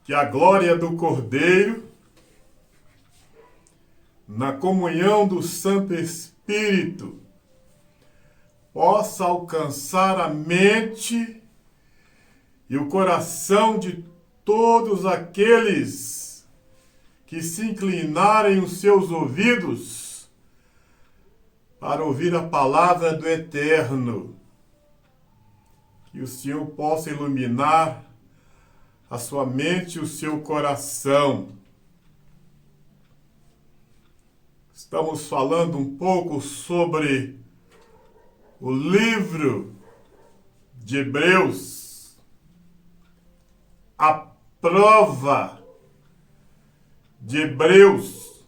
Que a glória do Cordeiro, na comunhão do Santo Espírito, possa alcançar a mente e o coração de todos aqueles que se inclinarem os seus ouvidos para ouvir a palavra do Eterno. Que o Senhor possa iluminar a sua mente e o seu coração. Estamos falando um pouco sobre o livro de Hebreus, a prova de Hebreus.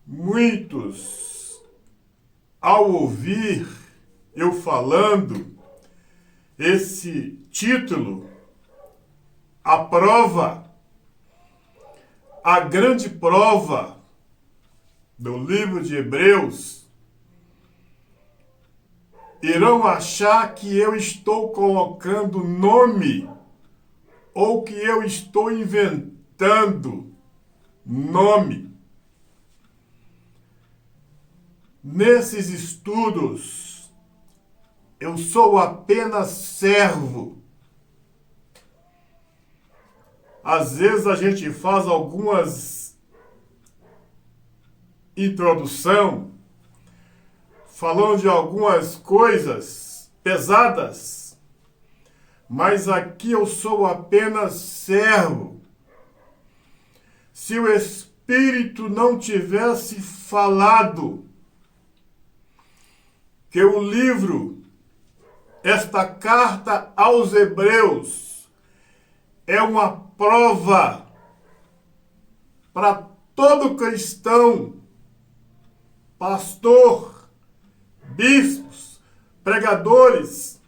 Muitos, ao ouvir eu falando esse título, a prova, a grande prova do livro de Hebreus, irão achar que eu estou colocando nome ou que eu estou inventando nome. Nesses estudos, eu sou apenas servo. Às vezes a gente faz algumas introdução falando de algumas coisas pesadas, mas aqui eu sou apenas servo. Se o Espírito não tivesse falado que o livro, esta carta aos Hebreus, é uma prova para todo cristão, pastor, bispos, pregadores,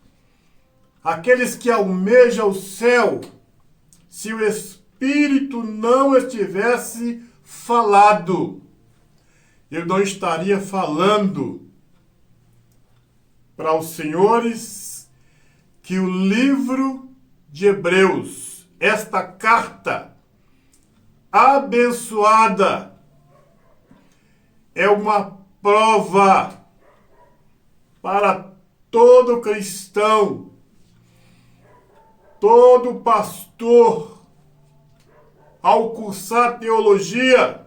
aqueles que almejam o céu. Se o Espírito não estivesse falado, eu não estaria falando para os senhores que o livro de Hebreus, esta carta abençoada, é uma prova para todo cristão, todo pastor, ao cursar teologia,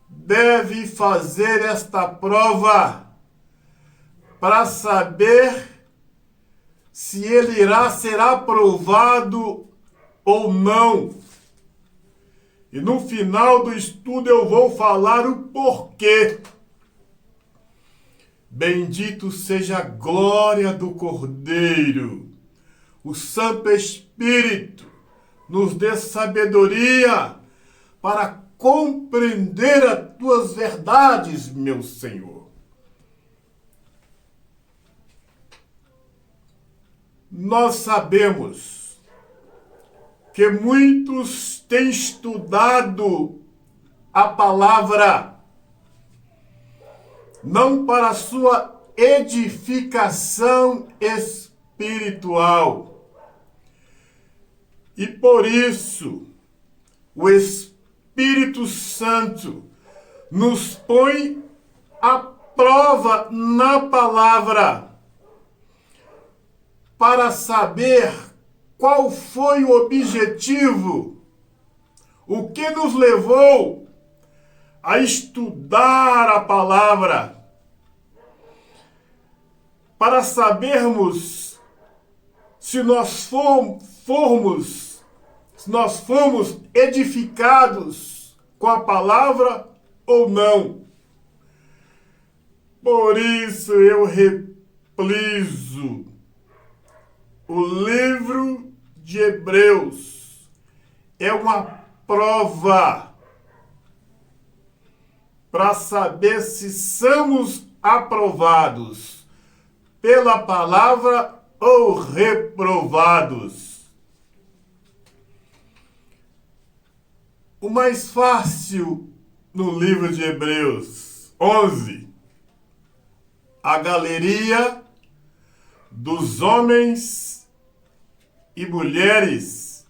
deve fazer esta prova para saber se ele irá ser aprovado ou não. E no final do estudo eu vou falar o porquê. Bendito seja a glória do Cordeiro. O Santo Espírito nos dê sabedoria para compreender as tuas verdades, meu Senhor. Nós sabemos que muitos têm estudado a palavra não para a sua edificação espiritual. E por isso, o Espírito Santo nos põe à prova na palavra para saber qual foi o objetivo, o que nos levou a estudar a palavra, para sabermos se nós fomos edificados com a palavra ou não. Por isso eu repriso o livro de Hebreus. É uma prova para saber se somos aprovados pela palavra ou reprovados. O mais fácil no livro de Hebreus 11, a galeria dos homens e mulheres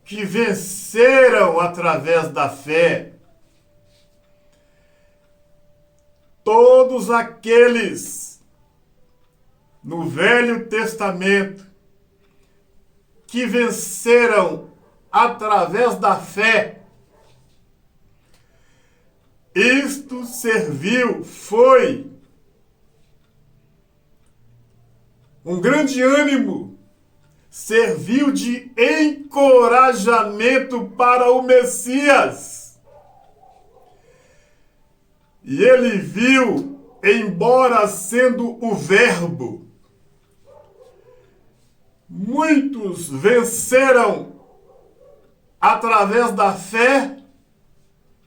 que venceram através da fé. Todos aqueles no Velho Testamento que venceram através da fé, isto foi um grande ânimo, serviu de encorajamento para o Messias. E ele viu, embora sendo o Verbo, muitos venceram através da fé,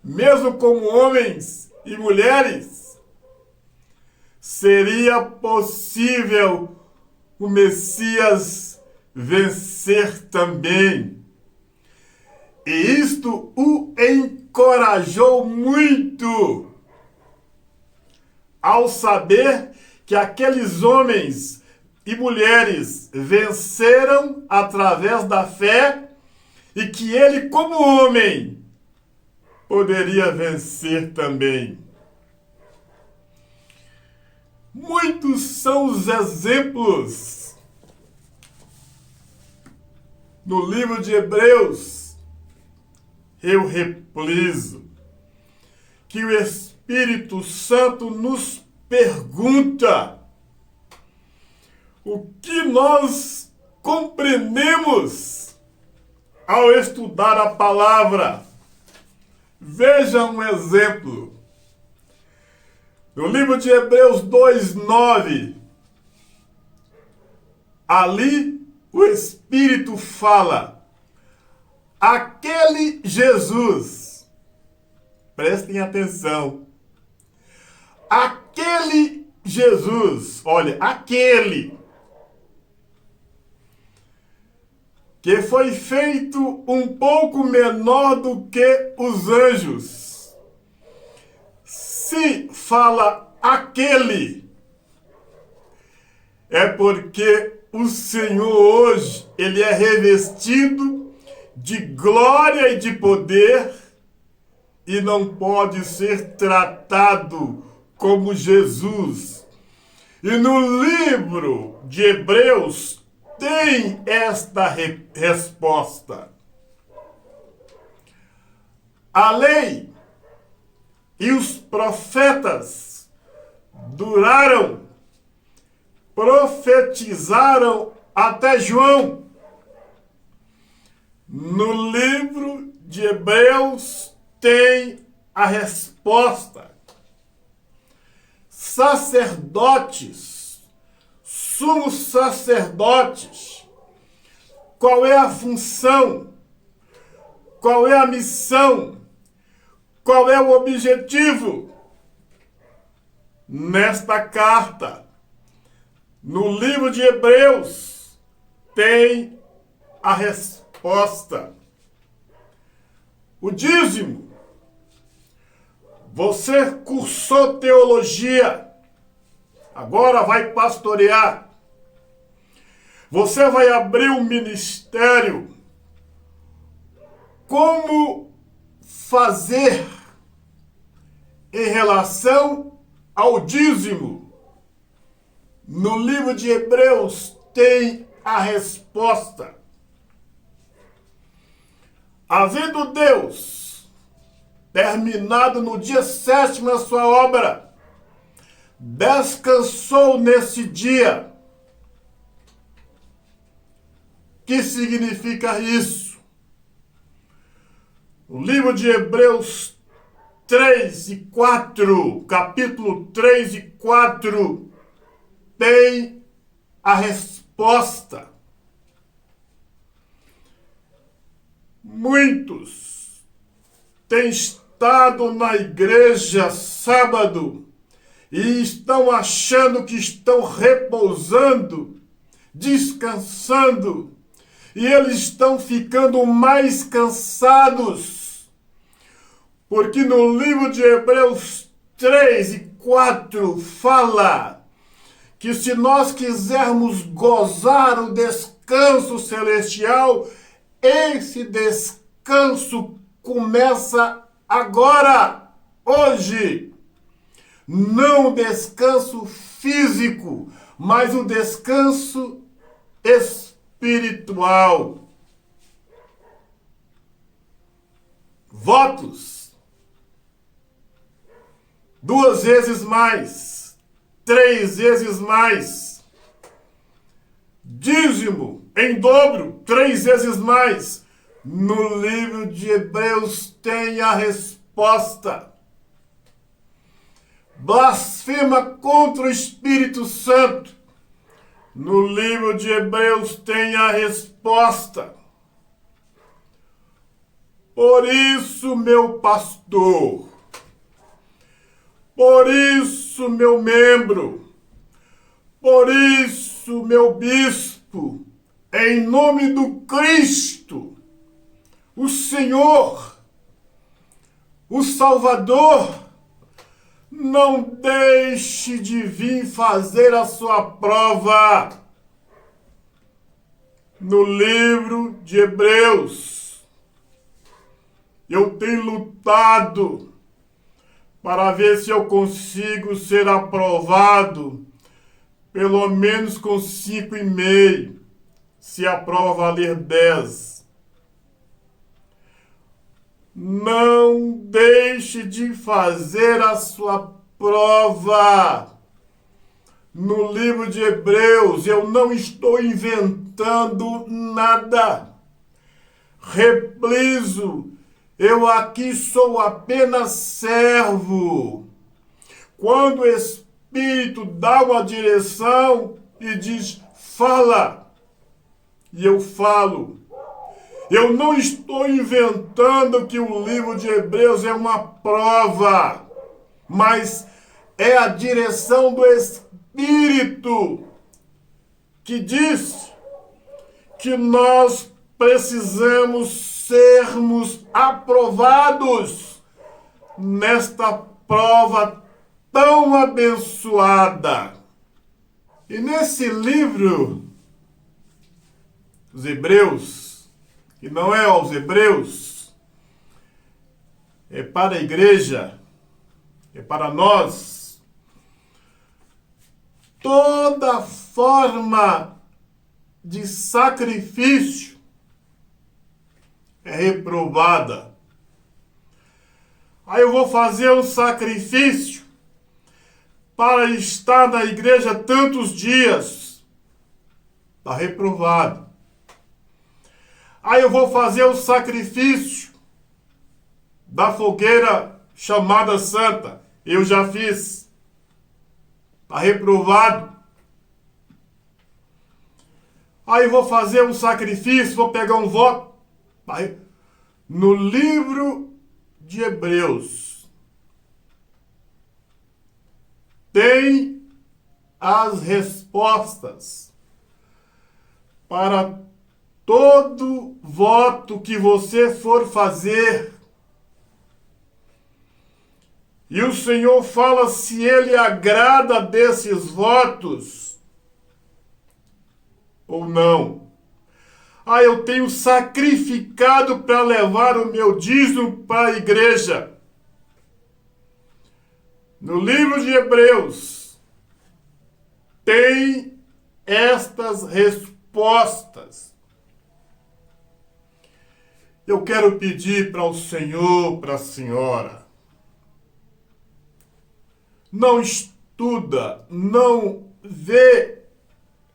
mesmo como homens e mulheres. Seria possível o Messias vencer também. E isto o encorajou muito ao saber que aqueles homens e mulheres venceram através da fé e que ele, como homem, poderia vencer também. Muitos são os exemplos no livro de Hebreus. Eu replizo que o Espírito Santo nos pergunta o que nós compreendemos ao estudar a palavra. Veja um exemplo. No livro de Hebreus 2:9, ali o Espírito fala: aquele Jesus, prestem atenção, aquele Jesus, olha, aquele que foi feito um pouco menor do que os anjos. Se fala aquele, é porque o Senhor hoje, ele é revestido de glória e de poder e não pode ser tratado como Jesus. E no livro de Hebreus tem esta resposta. A lei e os profetas duraram, profetizaram até João. No livro de Hebreus tem a resposta. Sacerdotes, sumos sacerdotes, qual é a função? Qual é a missão? Qual é o objetivo? Nesta carta, no livro de Hebreus, tem a resposta. O dízimo. Você cursou teologia, agora vai pastorear. Você vai abrir um ministério. Como fazer em relação ao dízimo? No livro de Hebreus tem a resposta. Havendo Deus terminado no dia 7º a sua obra, descansou nesse dia. O que significa isso? O livro de Hebreus 3 e 4, capítulo 3 e 4, tem a resposta. Muitos têm estado na igreja sábado e estão achando que estão repousando, descansando, e eles estão ficando mais cansados, porque no livro de Hebreus 3 e 4 fala que se nós quisermos gozar o descanso celestial, Esse descanso começa agora, hoje. Não o descanso físico, mas o descanso espiritual. Votos. 2 vezes mais. 3 vezes mais. Dízimo em dobro, 3 vezes mais. No livro de Hebreus tem a resposta. Blasfema contra o Espírito Santo. No livro de Hebreus tem a resposta. Por isso, meu pastor, por isso, meu membro, por isso, meu bispo, em nome do Cristo, o Senhor, o Salvador, não deixe de vir fazer a sua prova. No livro de Hebreus, eu tenho lutado para ver se eu consigo ser aprovado, pelo menos com 5,5, se a prova valer 10. Não deixe de fazer a sua prova. No livro de Hebreus, eu não estou inventando nada. Repliso, eu aqui sou apenas servo. Quando o Espírito dá uma direção e diz, fala, e eu falo. Eu não estou inventando que o livro de Hebreus é uma prova, mas é a direção do Espírito que diz que nós precisamos sermos aprovados nesta prova tão abençoada. E nesse livro dos Hebreus, que não é aos Hebreus, é para a igreja, é para nós, toda forma de sacrifício é reprovada. Aí eu vou fazer um sacrifício para estar na igreja tantos dias. Está reprovado. Aí eu vou fazer o sacrifício da fogueira chamada santa. Eu já fiz. Está reprovado. Aí eu vou fazer um sacrifício, vou pegar um voto. No livro de Hebreus tem as respostas para todo voto que você for fazer. E o Senhor fala se Ele agrada desses votos ou não. Eu tenho sacrificado para levar o meu dízimo para a igreja. No livro de Hebreus tem estas respostas. Eu quero pedir para o Senhor, para a senhora, não estuda, não vê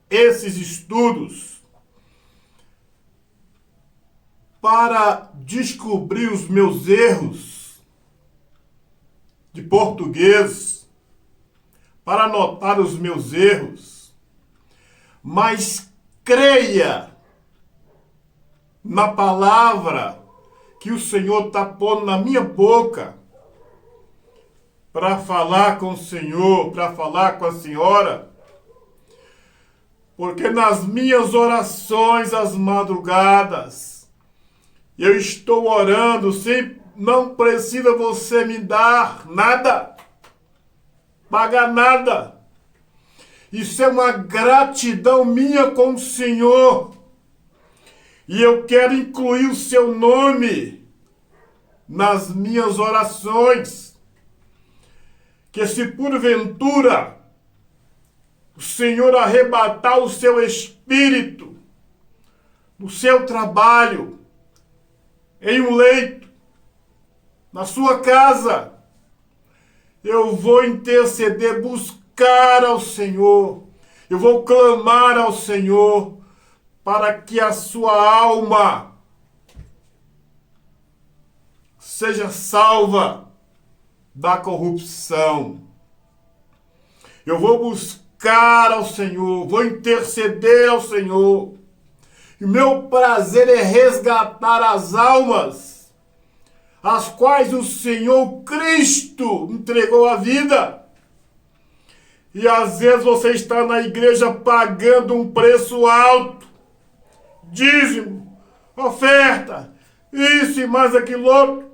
esses estudos para descobrir os meus erros de português, para anotar os meus erros, mas creia na palavra que o Senhor está pondo na minha boca para falar com o Senhor, para falar com a senhora, porque nas minhas orações às madrugadas, eu estou orando, não precisa você me dar nada, pagar nada. Isso é uma gratidão minha com o Senhor. E eu quero incluir o seu nome nas minhas orações. Que se porventura o Senhor arrebatar o seu espírito no seu trabalho, em um leito, na sua casa, eu vou interceder, buscar ao Senhor, eu vou clamar ao Senhor para que a sua alma seja salva da corrupção. Eu vou buscar ao Senhor, vou interceder ao Senhor. E meu prazer é resgatar as almas, as quais o Senhor Cristo entregou a vida. E às vezes você está na igreja pagando um preço alto, dízimo, oferta, isso e mais aquilo outro.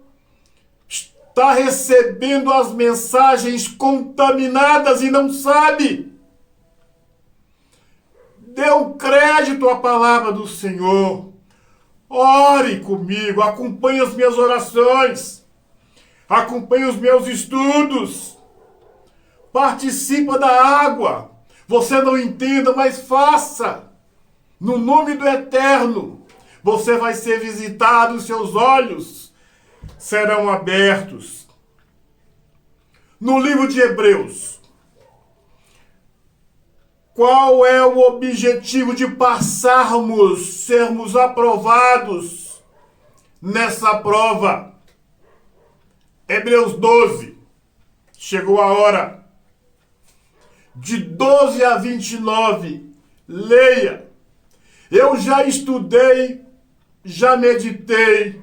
Está recebendo as mensagens contaminadas e não sabe. Dê um crédito à palavra do Senhor. Ore comigo, acompanhe as minhas orações, acompanhe os meus estudos. Participa da água. Você não entenda, mas faça. No nome do Eterno, você vai ser visitado, os seus olhos serão abertos. No livro de Hebreus, qual é o objetivo de passarmos, sermos aprovados nessa prova? Hebreus 12, chegou a hora. De 12 a 29, leia. Eu já estudei, já meditei,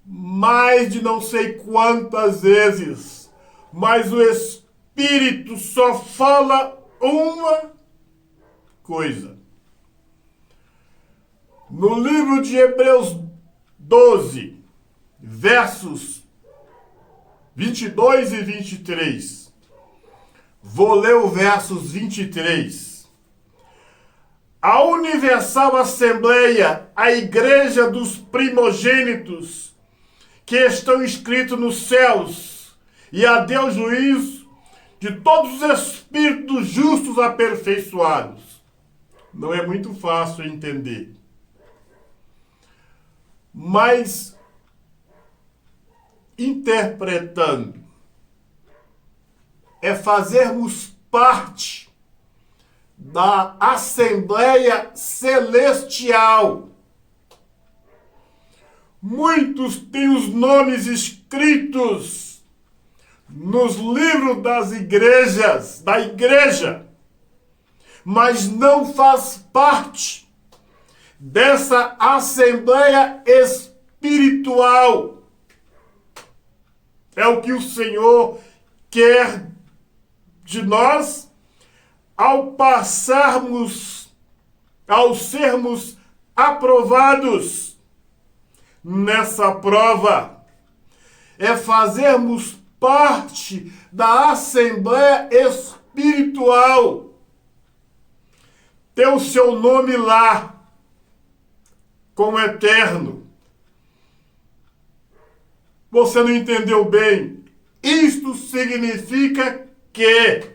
mais de não sei quantas vezes, mas o Espírito só fala uma coisa. No livro de Hebreus 12, versos 22 e 23, vou ler o versos 23. A Universal Assembleia, a Igreja dos Primogênitos, que estão escritos nos céus, e a Deus juízo de todos os espíritos justos aperfeiçoados. Não é muito fácil entender. Mas, interpretando, é fazermos parte da Assembleia Celestial. Muitos têm os nomes escritos nos livros das igrejas, da igreja, mas não faz parte dessa Assembleia Espiritual. É o que o Senhor quer de nós ao passarmos, ao sermos aprovados nessa prova. É fazermos parte da Assembleia Espiritual. Ter o seu nome lá, como eterno. Você não entendeu bem? Isto significa que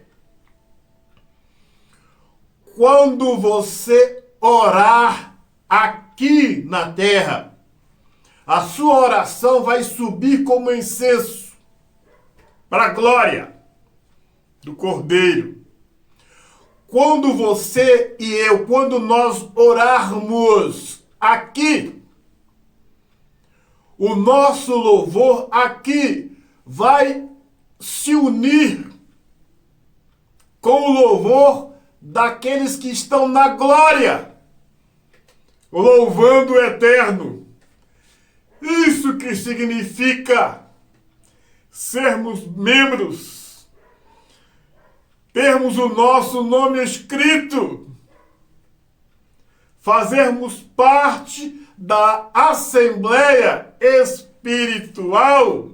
quando você orar aqui na terra, a sua oração vai subir como incenso para a glória do Cordeiro. Quando você e eu, quando nós orarmos aqui, o nosso louvor aqui vai se unir com o louvor daqueles que estão na glória, louvando o Eterno. Isso que significa sermos membros, termos o nosso nome escrito, fazermos parte da Assembleia Espiritual,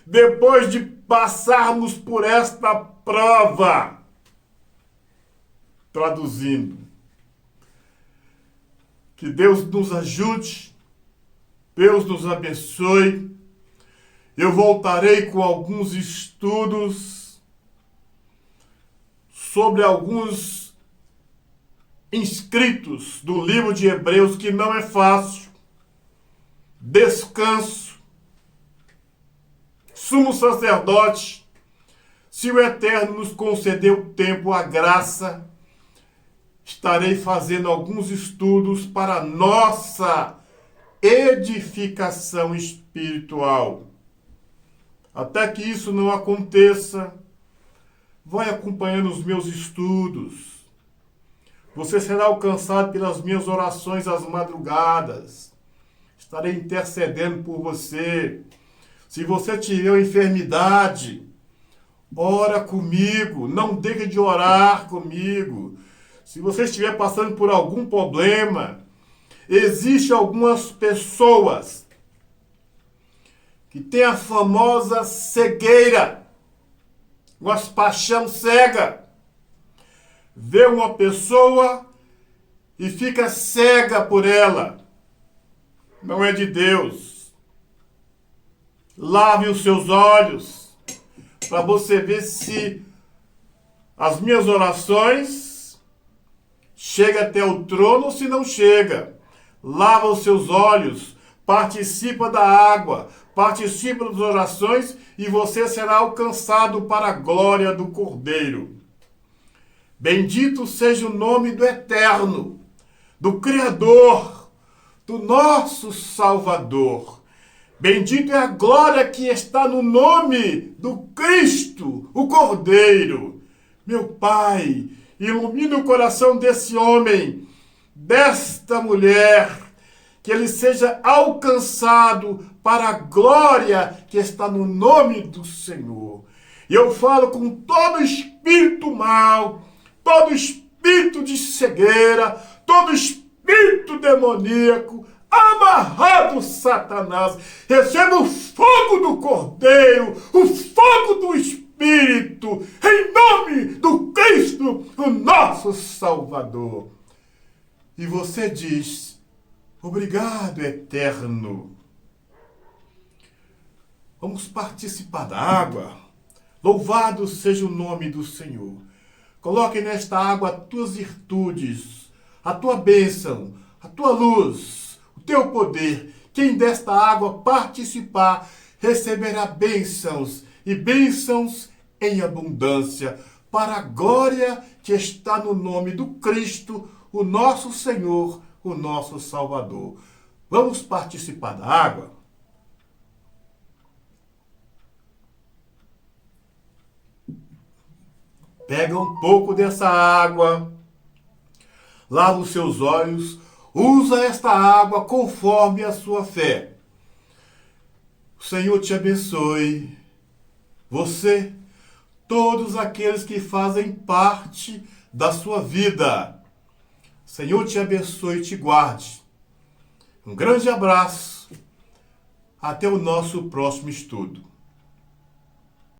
depois de passarmos por esta prova. Traduzindo, Que Deus nos ajude, Deus nos abençoe. Eu voltarei com alguns estudos sobre alguns inscritos do livro de Hebreus, que não é fácil. Descanso. Sumo sacerdote, se o Eterno nos conceder o tempo, a graça, estarei fazendo alguns estudos para nossa edificação espiritual. Até que isso não aconteça, vai acompanhando os meus estudos. Você será alcançado pelas minhas orações às madrugadas. Estarei intercedendo por você. Se você tiver uma enfermidade, ora comigo. Não deixe de orar comigo. Se você estiver passando por algum problema, existem algumas pessoas que têm a famosa cegueira, uma paixão cega. Vê uma pessoa e fica cega por ela. Não é de Deus. Lave os seus olhos para você ver se as minhas orações chegam até o trono ou se não chega. Lava os seus olhos, participa da água, participa das orações e você será alcançado para a glória do Cordeiro. Bendito seja o nome do Eterno, do Criador, do nosso Salvador. Bendito é a glória que está no nome do Cristo, o Cordeiro. Meu Pai, ilumina o coração desse homem, desta mulher, que ele seja alcançado para a glória que está no nome do Senhor. E eu falo com todo espírito mau, todo espírito de cegueira, todo espírito demoníaco, amarrado Satanás, receba o fogo do Cordeiro, o fogo do Espírito, em nome do Cristo, o nosso Salvador. E você diz, obrigado, Eterno. Vamos participar da água. Louvado seja o nome do Senhor. Coloque nesta água as tuas virtudes, a tua bênção, a tua luz, o teu poder. Quem desta água participar receberá bênçãos e bênçãos em abundância, para a glória que está no nome do Cristo, o nosso Senhor, o nosso Salvador. Vamos participar da água? Pega um pouco dessa água, lava os seus olhos, usa esta água conforme a sua fé. O Senhor te abençoe. Você, todos aqueles que fazem parte da sua vida. O Senhor te abençoe e te guarde. Um grande abraço. Até o nosso próximo estudo.